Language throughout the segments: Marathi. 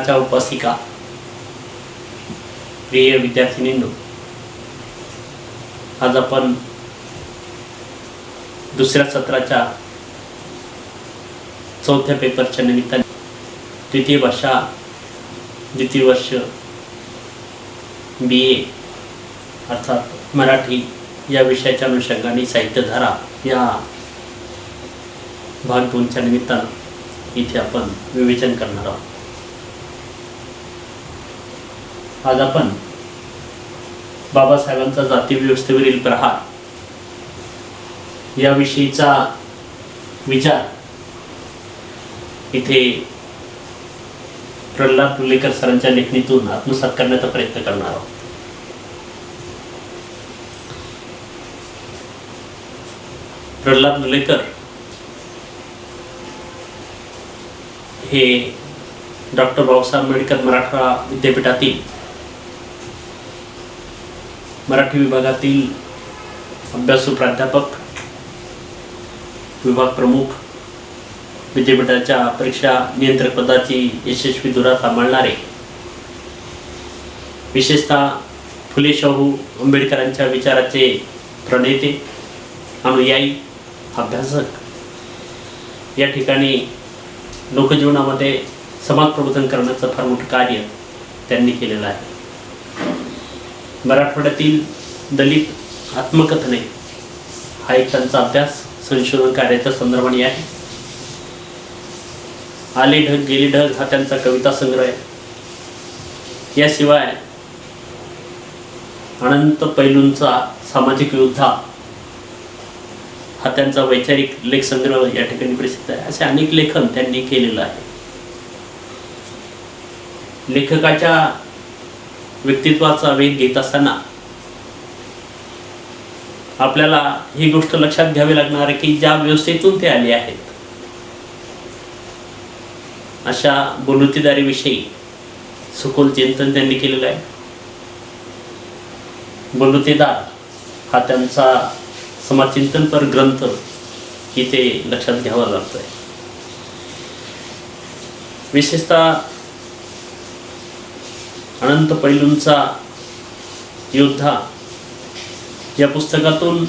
उपासकाच्या उपासिका, प्रिय विद्यार्थिनींनो, आज आपण दुसऱ्या सत्राच्या चौथ्या पेपरच्या निमित्ताने द्वितीय भाषा द्वितीय वर्ष BA अर्थात मराठी या विषयाच्या अनुषंगाने साहित्यधारा या भाग 2च्या निमित्तानं इथे आपण विवेचन करणार आहोत. आज आपण बाबासाहेबांचा जातीव्यवस्थेवरील प्रहार याविषयीचा विचार इथे प्रल्हाद लुलेकर सरांच्या लेखणीतून आत्मसात करण्याचा प्रयत्न करणार आहोत. प्रल्हाद लुलेकर हे डॉक्टर बाबासाहेब आंबेडकर मराठवाडा विद्यापीठातील मराठी विभागातील अभ्यासू प्राध्यापक, विभाग प्रमुख, विद्यापीठाच्या परीक्षा नियंत्रक पदाची यशस्वी धुरा सांभाळणारे, विशेषतः फुले शाहू आंबेडकरांच्या विचाराचे प्रणेते, अनुयायी, अभ्यासक या ठिकाणी लोकजीवनामध्ये समाज प्रबोधन करण्याचं फार मोठं कार्य त्यांनी केलेलं आहे. मराठवाड्यातील दलित आत्मकथने हा एक त्यांचा अभ्यास संशोधन कार्याच्या संदर्भाने आहे. आले ढग गेले ढग हा त्यांचा कविता संग्रह आहे. याशिवाय अनंत पैलूंचा सामाजिक योद्धा हा त्यांचा वैचारिक लेख संग्रह या ठिकाणी प्रसिद्ध आहे. असे अनेक लेखन त्यांनी केलेलं आहे. लेखकाच्या व्यक्तित्वाचा वेध घेत असताना आपल्याला ही गोष्ट लक्षात घ्यावी लागणार आहे की ज्या व्यवस्थेतून ते आले आहेत अशा बलुतेदारीविषयी सखोल चिंतन त्यांनी केलेलं आहे. बलुतेदार हा त्यांचा समाजचिंतनपर ग्रंथ इथे लक्षात घ्यावा लागतोय. विशेषतः अनंत पैलूंचा योद्धा या पुस्तकातून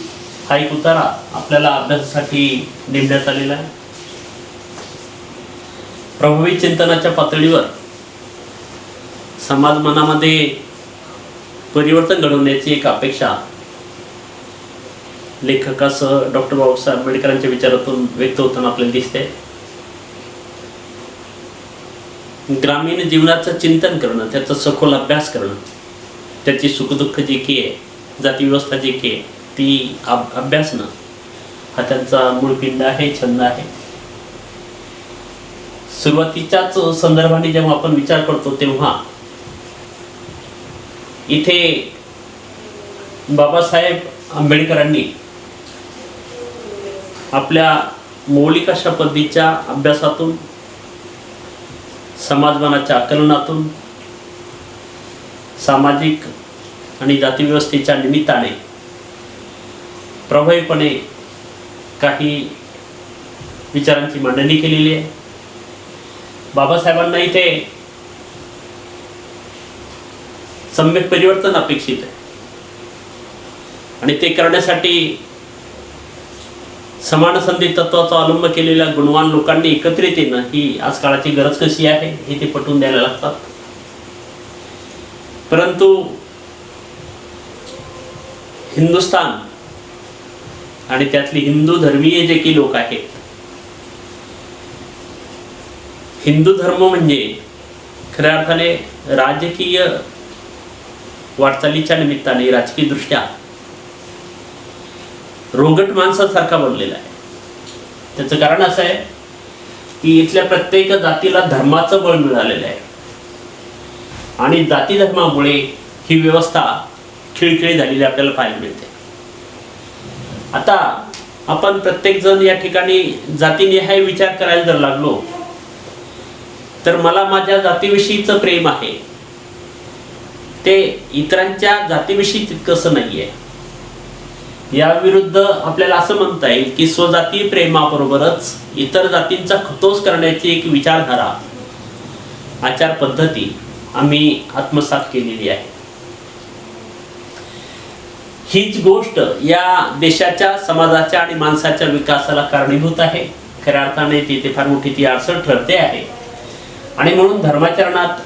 हा एक उतारा आपल्याला अभ्यासासाठी नेमण्यात आलेला आहे. प्रभावी चिंतनाच्या पातळीवर समाज मनामध्ये परिवर्तन घडवण्याची एक अपेक्षा लेखकासह डॉक्टर बाबासाहेब आंबेडकरांच्या विचारातून व्यक्त होताना आपल्याला दिसते. ग्रामीण जीवनाचं चिंतन करणं, त्याचा सखोल अभ्यास करणं, त्याची सुखदुःख जी की आहे, जातीव्यवस्था जी की आहे ती अभ्यासणं हा त्यांचा मूळ पिंड आहे, छंद आहे. सुरुवातीच्याच संदर्भाने जेव्हा आपण विचार करतो तेव्हा इथे बाबासाहेब आंबेडकरांनी आपल्या मौलिक अशा पद्धतीच्या अभ्यासातून, समाजमानाच्या आकलनातून, सामाजिक आणि जातीव्यवस्थेच्या निमित्ताने प्रभावीपणे काही विचारांची मांडणी केलेली आहे. बाबासाहेबांना इथे सम्यक परिवर्तन अपेक्षित आहे आणि ते करण्यासाठी समान संधी तत्वाचा अवलंब केलेल्या गुणवान लोकांनी एकत्रित येणं ही आज काळाची गरज कशी आहे हे ते पटवून द्यायला लागतात. परंतु हिंदुस्थान आणि त्यातली हिंदू धर्मीय जे काही लोक आहेत, हिंदू धर्म म्हणजे खऱ्या अर्थाने राजकीय वाटचालीच्या निमित्ताने राजकीय दृष्ट्या रोगट माणसासारखा बनलेला आहे. त्याचं कारण असं आहे की इथल्या प्रत्येक जातीला धर्माचं बळ मिळालेलं आहे आणि जाती धर्मामुळे ही व्यवस्था खिळखिळी झालेली आपल्याला पाहायला मिळते. आता आपण प्रत्येक जण या ठिकाणी जातीनिहाय विचार करायला जर लागलो तर मला माझ्या जातीविषयीचं प्रेम आहे ते इतरांच्या जातीविषयी तितकंसं नाहीये. या विरुद्ध आपल्याला असं म्हणता येईल की स्वजाती प्रेमाबरोबरच इतर जातींचा खतोस करण्याची एक विचारधारा आचार पद्धती आम्ही आत्मसात केलेली आहे. हीच गोष्ट या देशाच्या, समाजाच्या आणि माणसाच्या विकासाला कारणीभूत आहे. खऱ्या अर्थाने तिथे फार मोठी ती अडचण ठरते आहे. आणि म्हणून धर्माचरणात,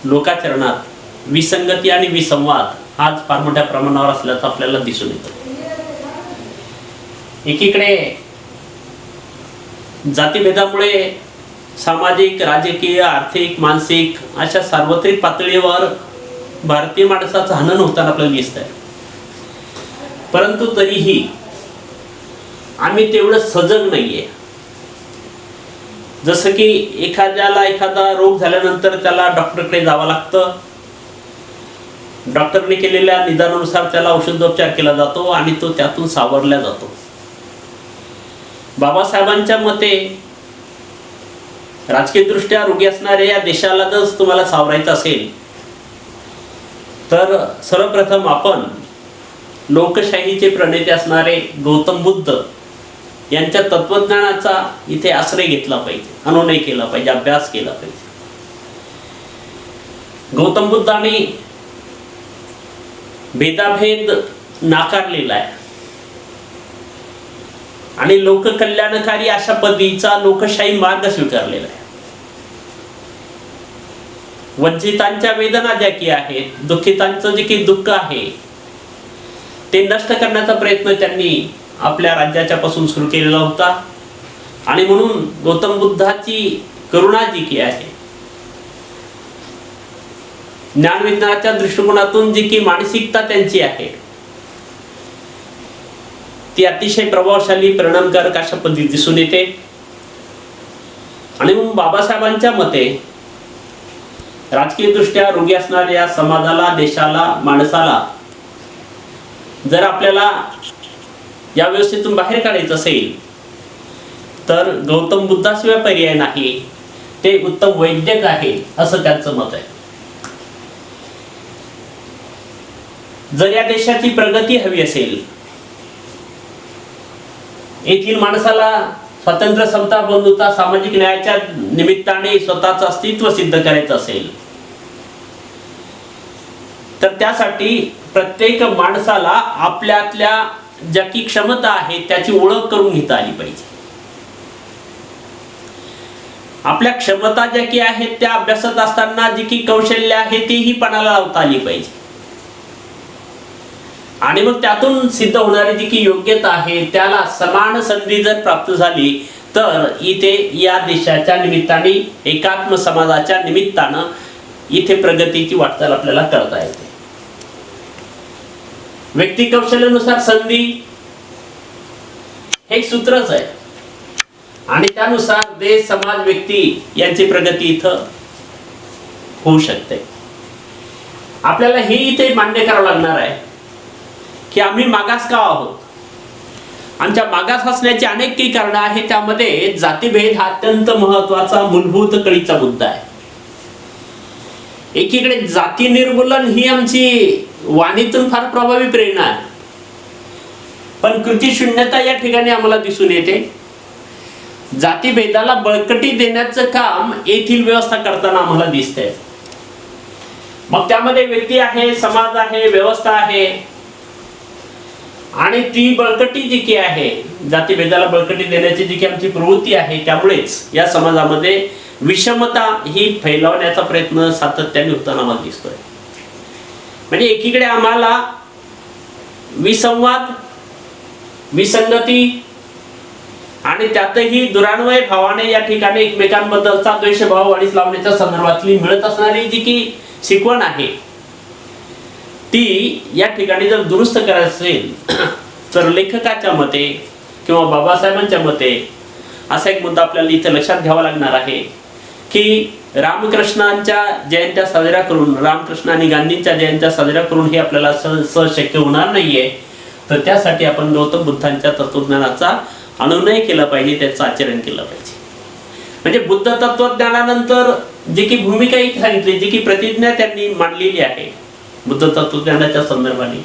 लोकाचरणात विसंगती आणि विसंवाद आज फार मोठ्या प्रमाणावर असल्याचं आपल्याला दिसून येतं. एकीकडे जातीभेदामुळे सामाजिक, राजकीय, आर्थिक, मानसिक अशा सार्वत्रिक पातळीवर भारतीय माणसाचं हनन होताना आपल्याला दिसत आहे. परंतु तरीही आम्ही तेवढं सजग नाहीये. जसं की एखाद्याला एखादा रोग झाल्यानंतर त्याला डॉक्टरकडे जावं लागतं. डॉक्टरने केलेल्या निदानानुसार त्याला औषधोपचार केला जातो आणि तो त्यातून सावरला जातो. बाबासाहेबांच्या मते राजकीय दृष्ट्या रोगी असणाऱ्या या देशाला जर तुम्हाला सावरायचं असेल तर सर्वप्रथम आपण लोकशाहीचे प्रणेते असणारे गौतम बुद्ध यांच्या तत्वज्ञानाचा इथे आश्रय घेतला पाहिजे, अनुनय केला पाहिजे, अभ्यास केला पाहिजे. गौतम बुद्धांनी भेदाभेद नाकारलेला आहे आणि लोककल्याणकारी अशा पद्धतीचा लोकशाही मार्ग स्वीकारलेला आहे. वंचितांच्या वेदना ज्या की आहेत, दुःखितांचं जे काही दुःख आहे ते नष्ट करण्याचा प्रयत्न त्यांनी आपल्या राज्याच्या पासून सुरू केलेला होता. आणि म्हणून गौतम बुद्धाची करुणा जी की आहे, ज्ञानविज्ञानाच्या दृष्टिकोनातून जी की मानसिकता त्यांची आहे ती अतिशय प्रभावशाली, परिणामकारक अशा पद्धती दिसून येते. आणि म्हणून बाबासाहेबांच्या मते राजकीय दृष्ट्या रोगी असणाऱ्या समाजाला, देशाला, माणसाला जर आपल्याला या व्यवस्थेतून बाहेर काढायचं असेल तर गौतम बुद्धाशिवाय पर्याय नाही. ते उत्तम वैद्यक आहे असं त्यांचं मत आहे. जर या देशाची प्रगती हवी असेल, येथील माणसाला स्वातंत्र्य, समता, बंधुता, सामाजिक न्यायाच्या निमित्ताने स्वतःचं अस्तित्व सिद्ध करायचं असेल तर त्यासाठी प्रत्येक माणसाला आपल्यातल्या ज्या की क्षमता आहे त्याची ओळख करून घेता आली पाहिजे. आपल्या क्षमता ज्या की आहेत त्या अभ्यासात असताना जी की कौशल्य आहे तीही पणाला लावता आली पाहिजे. आणि मग त्यातून सिद्ध होणारी जी की योग्यता आहे त्याला समान संधी जर प्राप्त झाली तर इथे या देशाच्या निमित्ताने, एकात्म समाजाच्या निमित्तानं इथे प्रगतीची वाटचाल आपल्याला करता येते. व्यक्ती कौशल्यानुसार संधी हे एक सूत्रच आहे आणि त्यानुसार देश, समाज, व्यक्ती यांची प्रगती इथं होऊ शकते. आपल्याला हे इथे मान्य करावं लागणार आहे की आम्ही मागास का आहोत. आमच्या मागास असण्याची अनेक काही कारणं आहेत. त्यामध्ये जातीभेद हा अत्यंत महत्वाचा, मूलभूत कळीचा मुद्दा आहे. एकीकडे जाती निर्मूलन ही आमची वाणीतून फार प्रभावी प्रेरणा आहे, पण कृती शून्यता या ठिकाणी आम्हाला दिसून येते. जातीभेदाला बळकटी देण्याचं काम येथील व्यवस्था करताना आम्हाला दिसतंय. मग त्यामध्ये व्यक्ती आहे, समाज आहे, व्यवस्था आहे आणि ती बळकटी जी की आहे, जातीभेदाला बळकटी देण्याची जी की आमची प्रवृत्ती आहे, त्यामुळेच या समाजामध्ये विषमता ही फैलावण्याचा प्रयत्न सातत्याने होताना मला दिसतोय. म्हणजे एकीकडे आम्हाला विसंवाद, विसंगती आणि त्यातही दुरान्वय भावाने या ठिकाणी एकमेकांबद्दलचा द्वेषभाव वाढीस लावण्याच्या संदर्भातली मिळत असणारी जी की शिकवण आहे ती या ठिकाणी जर दुरुस्त करायचं असेल तर लेखकाच्या मते किंवा बाबासाहेबांच्या मते असा एक मुद्दा आपल्याला इथे लक्षात घ्यावा लागणार आहे की रामकृष्णांच्या जयंत्या साजऱ्या करून, रामकृष्ण आणि गांधींच्या जयंत्या साजऱ्या करून हे आपल्याला सहज शक्य होणार नाहीये. तर त्यासाठी आपण गौतम बुद्धांच्या तत्वज्ञानाचा अनुनय केला पाहिजे, त्याचं आचरण केलं पाहिजे. म्हणजे बुद्ध तत्वज्ञानानंतर जी की भूमिका सांगितली, जी की प्रतिज्ञा त्यांनी मांडलेली आहे बुद्ध तत्वज्ञानाच्या संदर्भाने,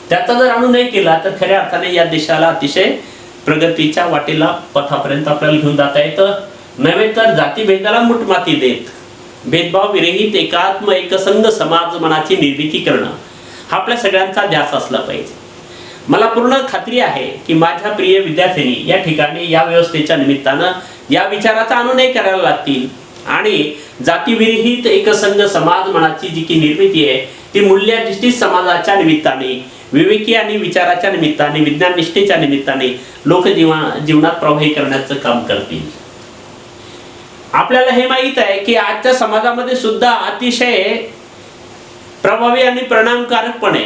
त्याचा जर अनुनय केला तर खऱ्या अर्थाने या देशाला अतिशय प्रगतीच्या वाटेला, पथापर्यंत आपल्याला घेऊन जाता येतं. नव्हे तर जातीभेदाला मुठमाती देत भेदभाव विरहित एकात्म एकसंघ समाज मनाची निर्मिती करणं हा आपल्या सगळ्यांचा ध्यास असला पाहिजे. मला पूर्ण खात्री आहे की माझ्या प्रिय विद्यार्थ्यांनी या ठिकाणी या व्यवस्थेच्या निमित्तानं या विचाराचा अनुनय करायला लागतील आणि जातीविरहित एकसंघ समाज मनाची जी की निर्मिती आहे ती मूल्याधिष्ठित समाजाच्या निमित्ताने, विवेकी आणि विचाराच्या निमित्ताने, विज्ञान निष्ठेच्या निमित्ताने जीवनात प्रवाही करण्याचं काम करतील. आपल्याला हे माहित आहे की आजच्या समाजामध्ये सुद्धा अतिशय प्रभावी आणि परिणामकारकपणे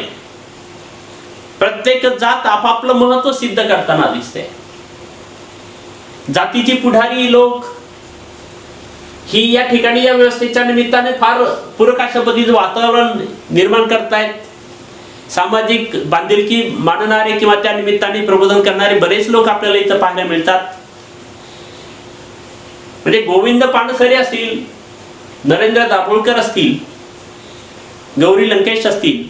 प्रत्येक जात आपापलं महत्व सिद्ध करताना दिसते. जातीची पुढारी लोक ही या ठिकाणी या व्यवस्थेच्या निमित्ताने फार पूरक अशा पद्धतीचं वातावरण निर्माण करतायत. सामाजिक बांधिलकी मानणारे किंवा त्या निमित्ताने प्रबोधन करणारे बरेच लोक आपल्याला इथं पाहायला मिळतात. म्हणजे गोविंद पानसरे असतील, नरेंद्र दाभोळकर असतील, गौरी लंकेश असतील,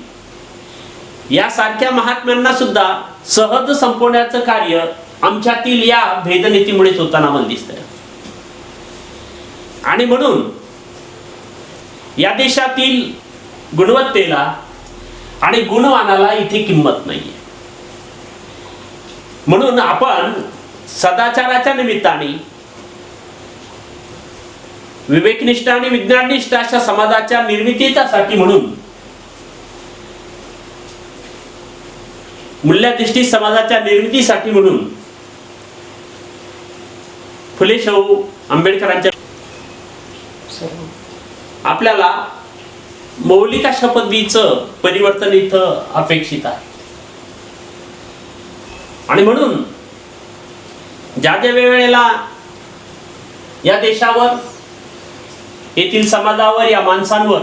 यासारख्या महात्म्यांना सुद्धा सहज संपवण्याचं कार्य आमच्यातील या भेदनीतीमुळेच होताना मला दिसतंय. आणि म्हणून या देशातील गुणवत्तेला आणि गुणवानाला इथे किंमत नाहीये. म्हणून आपण सदाचाराच्या निमित्ताने विवेकनिष्ठ आणि विज्ञाननिष्ठ अशा समाजाच्या निर्मितीसाठी म्हणून मूल्याधिष्ठित समाजाच्या निर्मितीसाठी म्हणून फुले शाहू आंबेडकरांच्या आपल्याला मौलिक अशा पद्धतीचं परिवर्तन इथं अपेक्षित आहे. आणि म्हणून ज्या ज्या वेळेला या देशावर, येथील समाजावर, या माणसांवर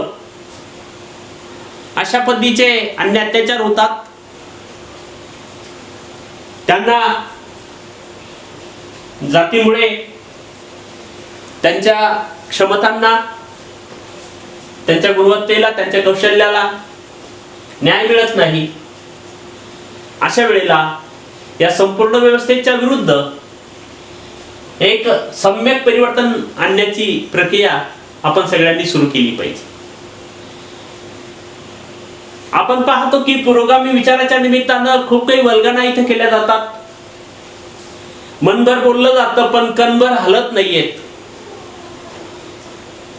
अशा पद्धतीचे अन्याय अत्याचार होतात, त्यांना जातीमुळे त्यांच्या क्षमतांना, त्यांच्या गुणवत्तेला, त्यांच्या कौशल्याला न्याय मिळत नाही, अशा वेळेला या संपूर्ण व्यवस्थेच्या विरुद्ध एक सम्यक परिवर्तन आणण्याची प्रक्रिया आपण सगळ्यांनी सुरू केली पाहिजे. आपण पाहतो की पुरोगामी विचाराच्या निमित्तानं खूप काही वल्गना इथे केल्या जातात. मनभर बोललं जातं पण कणभर हलत नाहीयेत.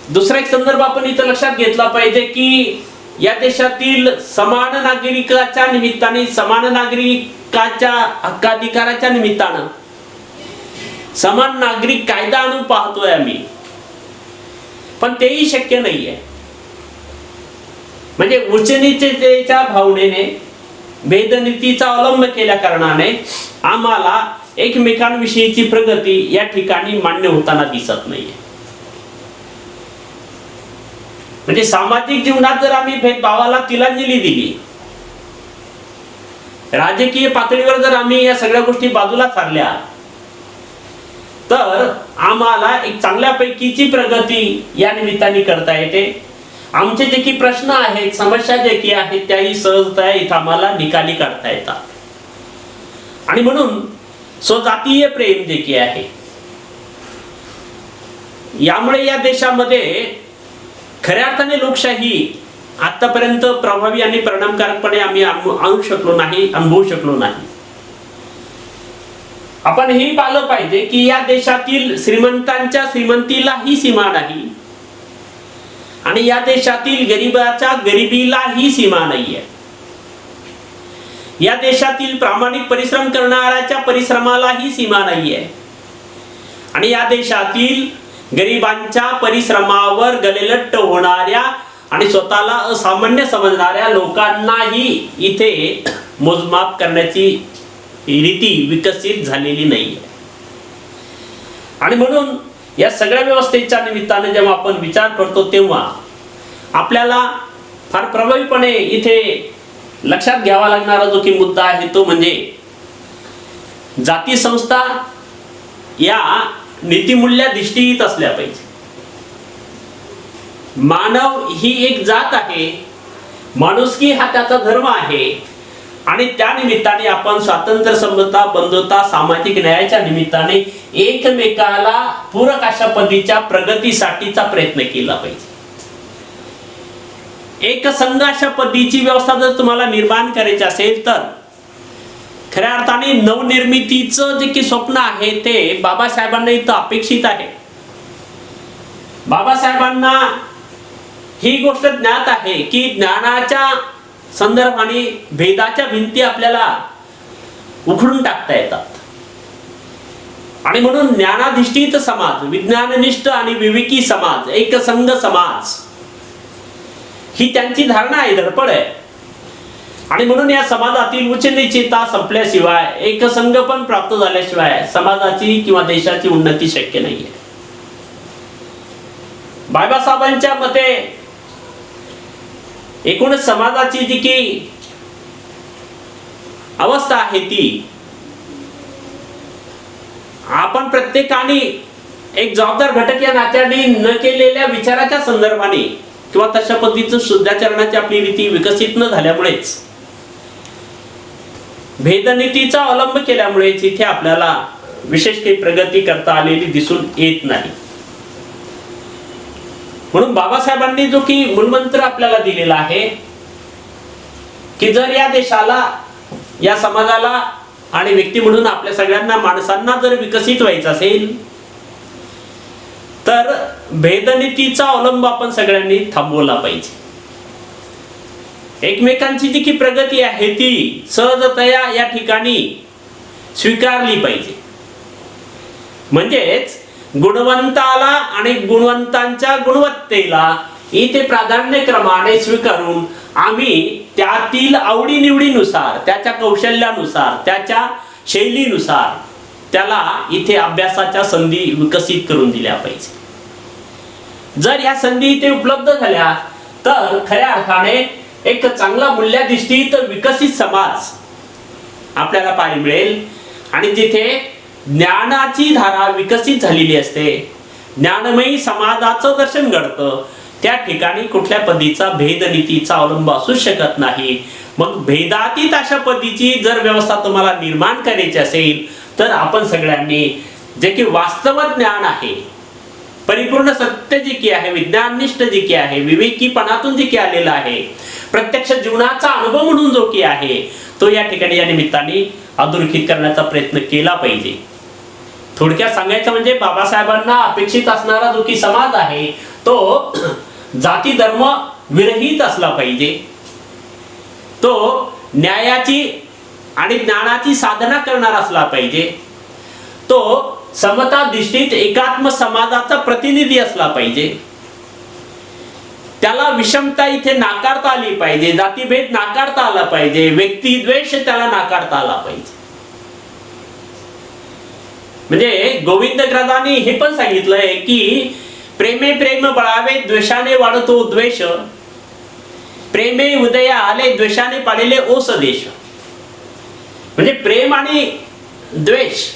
दुसरा एक संदर्भ आपण इथं लक्षात घेतला पाहिजे की या देशातील समान नागरिकाच्या निमित्ताने, समान नागरिकाच्या हक्काधिकाराच्या निमित्तानं समान नागरिक कायदा आणून पाहतोय आम्ही, पण तेही शक्य नाहीये. म्हणजे उच्चनीचतेच्या भावनेने, भेदनीतीचा अवलंब केल्या कारणाने आम्हाला एकमेकांविषयीची प्रगती या ठिकाणी मान्य होताना दिसत नाहीये. म्हणजे सामाजिक जीवनात जर आम्ही भेदभावाला तिलांजली दिली, राजकीय पातळीवर जर आम्ही या सगळ्या गोष्टी बाजूला सारल्या, तर आम्हाला एक चांगल्यापैकीची प्रगती या निमित्ताने करता येते. आमचे जे की प्रश्न आहेत, समस्या जे की आहेत, त्याही सहजता इथं आम्हाला निकाली काढता येतात. आणि म्हणून स्वजातीय प्रेम जे की आहे, यामुळे या देशामध्ये खऱ्या अर्थाने लोकशाही आतापर्यंत प्रभावी आणि परिणामकारकपणे आम्ही आणू शकलो नाही, अनुभवू शकलो नाही. आपण हे पाहिलं पाहिजे की या देशातील श्रीमंतांच्या श्रीमंतीलाही सीमा नाही आणि या देशातील गरिबाच्या गरिबीलाही सीमा नाहीये. या देशातील प्रामाणिक परिश्रम करणाऱ्याच्या परिश्रमालाही सीमा नाहीये आणि या देशातील गरिबांच्या परिश्रमावर गलेलट्ट होणाऱ्या आणि स्वतःला असामान्य समजणाऱ्या लोकांनाही इथे मोजमाप करण्याची रीती विकसित झालेली नाहीये. आणि म्हणून या सगळ्या व्यवस्थेच्या निमित्ताने जेव्हा आपण विचार करतो तेव्हा आपल्याला फार प्रभावीपणे इथे लक्षात घ्यावा लागणारा जो की मुद्दा आहे तो म्हणजे जाती संस्था या नीतिमूल्याधिष्ठित असल्या पाहिजे. मानव ही एक जात आहे, माणुसकी हा त्याचा धर्म आहे आणि त्या निमित्ताने आपण स्वातंत्र्य, समता, बंधुता, सामाजिक न्यायाच्या निमित्ताने एकमेकाला पूरक अशा पद्धतीच्या प्रगतीसाठीचा प्रयत्न केला पाहिजे. एक संघ अशा पद्धतीची व्यवस्था जर तुम्हाला निर्माण करायची असेल तर खऱ्या अर्थाने नवनिर्मितीचं जे की स्वप्न आहे ते बाबासाहेबांना इथं अपेक्षित आहे. बाबासाहेबांना ही गोष्ट ज्ञात आहे की ज्ञानाच्या संदर्भाने भेदाच्या भिंती आपल्याला उखडून टाकता येतात आणि म्हणून ज्ञानाधिष्ठित समाज, विज्ञाननिष्ठ आणि विवेकी समाज, एक संघ समाज ही त्यांची धारणा आहे, धडपड आहे. आणि म्हणून या समाजातील उच्च निश्चितता संपल्याशिवाय, एक संघ पण प्राप्त झाल्याशिवाय समाजाची किंवा देशाची उन्नती शक्य नाहीये. बाबासाहेबांच्या मते एकूण समाजाची जी की अवस्था आहे ती आपण प्रत्येकाने एक जबाबदार घटक या नात्याने न केलेल्या विचाराच्या संदर्भाने किंवा तशा पद्धतीचं शुद्धाचरणाची आपली रीती विकसित न झाल्यामुळेच, भेदनीतीचा अवलंब केल्यामुळेच इथे आपल्याला विशेष काही प्रगती करता आलेली दिसून येत नाही. म्हणून बाबासाहेबांनी जो की मूलमंत्र आपल्याला दिलेला आहे की जर या देशाला, या समाजाला आणि व्यक्ती म्हणून आपल्या सगळ्यांना, माणसांना जर विकसित व्हायचं असेल तर भेदनीतीचा अवलंब आपण सगळ्यांनी थांबवला पाहिजे. एकमेकांची जी की प्रगती आहे ती सहजतया या ठिकाणी स्वीकारली पाहिजे. म्हणजेच गुणवंताला आणि गुणवंतांच्या गुणवत्तेला इथे प्राधान्यक्रमाने स्वीकारून आम्ही त्यातील आवडीनिवडीनुसार, त्याच्या कौशल्यानुसार, त्याच्या शैलीनुसार त्याला इथे अभ्यासाच्या संधी विकसित करून दिल्या पाहिजे. जर या संधी इथे उपलब्ध झाल्या तर खऱ्या अर्थाने एक चांगला मूल्याधिष्ठित विकसित समाज आपल्याला पाहायला मिळेल. आणि जिथे ज्ञानाची धारा विकसित झालेली असते, ज्ञानमयी समाजाचं दर्शन घडतं, त्या ठिकाणी कुठल्या पद्धतीचा भेदनीतीचा अवलंब असू शकत नाही. मग भेदातीत अशा पद्धतीची जर व्यवस्था तुम्हाला निर्माण करायची असेल तर आपण सगळ्यांनी जे की वास्तव ज्ञान आहे, परिपूर्ण सत्य जे की आहे, विज्ञाननिष्ठ जे की आहे, विवेकीपणातून जे की आलेला आहे, प्रत्यक्ष जीवनाचा अनुभव म्हणून जो की आहे तो या ठिकाणी या निमित्ताने अधोरेखित करण्याचा प्रयत्न केला पाहिजे. थोडक्यात सांगायचं म्हणजे बाबासाहेबांना अपेक्षित असणारा जो की समाज आहे तो जाती धर्म विरहित असला पाहिजे. तो न्यायाची आणि ज्ञानाची साधना करणारा असला पाहिजे. तो समताधिष्ठित एकात्म समाजाचा प्रतिनिधी असला पाहिजे. त्याला विषमता इथे नाकारता आली पाहिजे, जातीभेद नाकारता आला पाहिजे, व्यक्तिद्वेष त्याला नाकारता आला पाहिजे. म्हणजे गोविंदग्रजांनी हे पण सांगितलंय की प्रेमे प्रेम बळावे, द्वेषाने वाढतो द्वेष, प्रेमे उदया आले, द्वेषाने पाडले ओस देश. म्हणजे प्रेम आणि द्वेष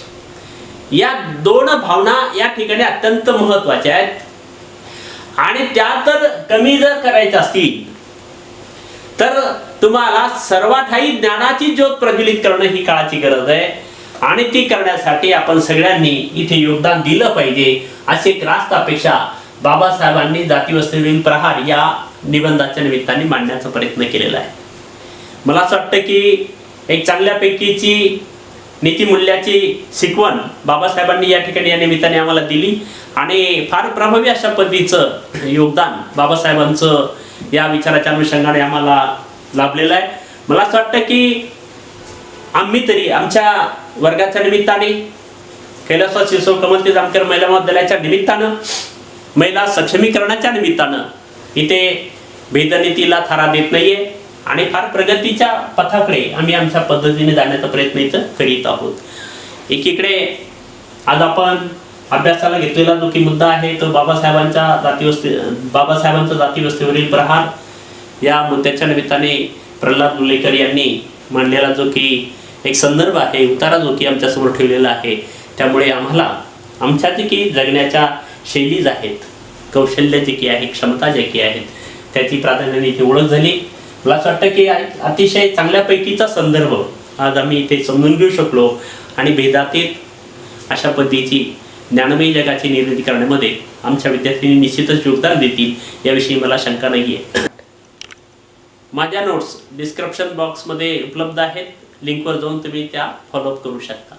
या दोन भावना या ठिकाणी अत्यंत महत्वाच्या आहेत. आणि त्या तर कमी जर करायच्या असतील तर तुम्हाला सर्वाठाई ज्ञानाची ज्योत प्रज्वलित करणं ही काळाची गरज आहे. आणि ती करण्यासाठी आपण सगळ्यांनी इथे योगदान दिलं पाहिजे अशी एक रास्त अपेक्षा बाबासाहेबांनी जातीवस्थेवरील प्रहार या निबंधाच्या निमित्ताने मांडण्याचा प्रयत्न केलेला आहे. मला असं वाटतं की एक चांगल्यापैकीची नीतिमूल्याची शिकवण बाबासाहेबांनी या ठिकाणी या निमित्ताने आम्हाला दिली आणि फार प्रभावी अशा पद्धतीचं योगदान बाबासाहेबांचं या विचाराच्या अनुषंगाने आम्हाला लाभलेलं आहे. मला असं वाटतं की आम्ही तरी आमच्या वर्गाच्या निमित्ताने, कैलासवासी शिवसो कमलती जामकर महिला महाविद्यालयाच्या निमित्तानं, महिला सक्षमीकरणाच्या निमित्तानं इथे भेदनीतीला थारा देत नाहीये आणि फार प्रगतीच्या पथाकडे आम्ही आमच्या पद्धतीने जाण्याचा प्रयत्न इथं करीत आहोत. एकीकडे आज आपण अभ्यासाला घेतलेला जो की मुद्दा आहे तो बाबासाहेबांचा जातीवस्थेवरील प्रहार या मुद्द्याच्या निमित्ताने प्रल्हाद लुलेकर यांनी मांडलेला जो की एक संदर्भ आहे, उतारा जो की आमच्या समोर ठेवलेला आहे. त्यामुळे आम्हाला आमच्या जे की जगण्याच्या शैलीज आहेत, कौशल्य जे की आहे, क्षमता जे की आहेत त्याची प्राधान्याने इथे ओळख झाली. मला असं वाटतं की अतिशय चांगल्यापैकीचा संदर्भ आज आम्ही इथे समजून घेऊ शकलो आणि भेदातीत अशा पद्धतीची ज्ञानमयी जगाची निर्मिती करण्यामध्ये आमच्या विद्यार्थ्यांनी निश्चितच योगदान देतील याविषयी मला शंका नाहीये. माझ्या नोट्स डिस्क्रिप्शन बॉक्समध्ये उपलब्ध आहेत, लिंकवर जाऊन तुम्ही त्या फॉलोअप करू शकता.